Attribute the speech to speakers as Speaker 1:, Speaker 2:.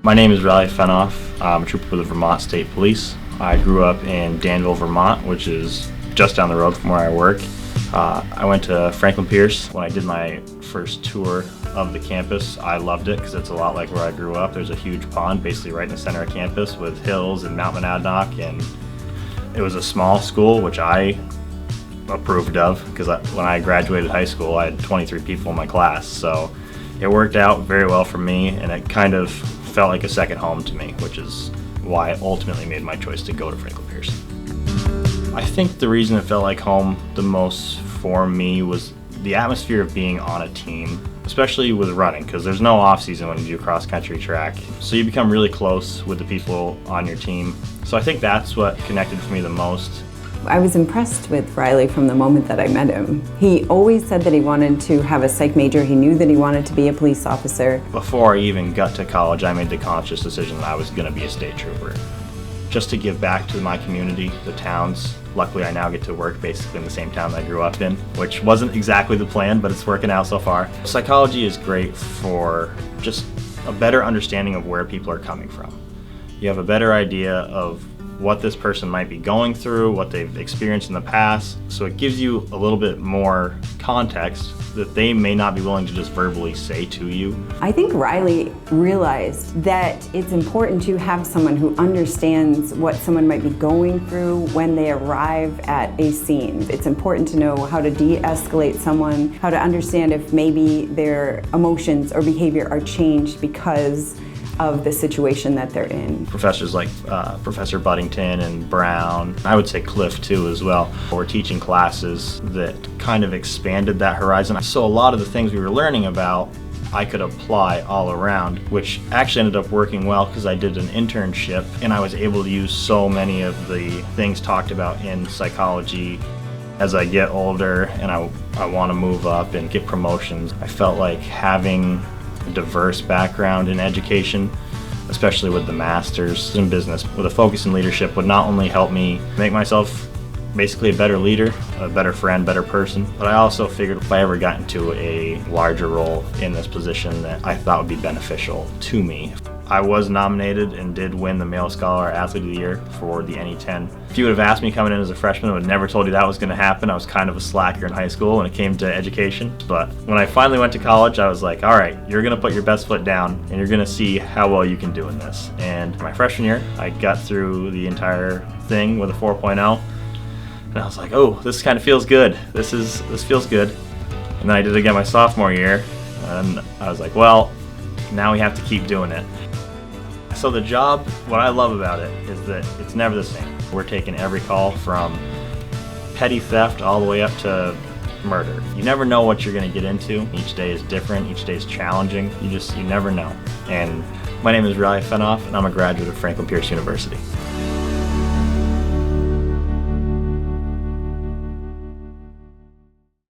Speaker 1: My name is Fenoff. I'm a trooper for the Vermont State Police. I grew up in Danville, Vermont, which is just down the road from where I work. I went to Franklin Pierce. When I did my first tour of the campus, I loved it because it's a lot like where I grew up. There's a huge pond basically right in the center of campus with hills and Mount Monadnock, and it was a small school, which I approved of because when I graduated high school, I had 23 people in my class. So it worked out very well for me, and it kind of felt like a second home to me, which is why I ultimately made my choice to go to Franklin Pierce. I think the reason it felt like home the most for me was the atmosphere of being on a team, especially with running, because there's no off season when you do cross country track. So you become really close with the people on your team. So I think that's what connected for me the most.
Speaker 2: I was impressed with Riley from the moment that I met him. He always said that he wanted to have a psych major. He knew that he wanted to be a police officer.
Speaker 1: Before I even got to college, I made the conscious decision that I was going to be a state trooper. Just to give back to my community, the towns. Luckily, I now get to work basically in the same town that I grew up in, which wasn't exactly the plan, but it's working out so far. Psychology is great for just a better understanding of where people are coming from. You have a better idea of what this person might be going through, what they've experienced in the past, so it gives you a little bit more context that they may not be willing to just verbally say to you.
Speaker 2: I think Riley realized that it's important to have someone who understands what someone might be going through when they arrive at a scene. It's important to know how to de-escalate someone, how to understand if maybe their emotions or behavior are changed because of the situation that they're in.
Speaker 1: Professors like Professor Buddington and Brown, I would say Cliff too as well, were teaching classes that kind of expanded that horizon. So a lot of the things we were learning about I could apply all around, which actually ended up working well because I did an internship and I was able to use so many of the things talked about in psychology. As I get older and I want to move up and get promotions, I felt like having a diverse background in education, especially with the master's in business, with a focus in leadership, would not only help me make myself basically a better leader, a better friend, better person, but I also figured if I ever got into a larger role in this position that I thought would be beneficial to me. I was nominated and did win the Male Scholar Athlete of the Year for the NE10. If you would have asked me coming in as a freshman, I would have never told you that was going to happen. I was kind of a slacker in high school when it came to education. But when I finally went to college, I was like, all right, you're going to put your best foot down and you're going to see how well you can do in this. And my freshman year, I got through the entire thing with a 4.0. And I was like, oh, this kind of feels good. This feels good. And then I did it again my sophomore year. And I was like, well, now we have to keep doing it. So the job, what I love about it is that it's never the same. We're taking every call from petty theft all the way up to murder. You never know what you're going to get into. Each day is different, each day is challenging. You never know. And my name is Fenoff, and I'm a graduate of Franklin Pierce University.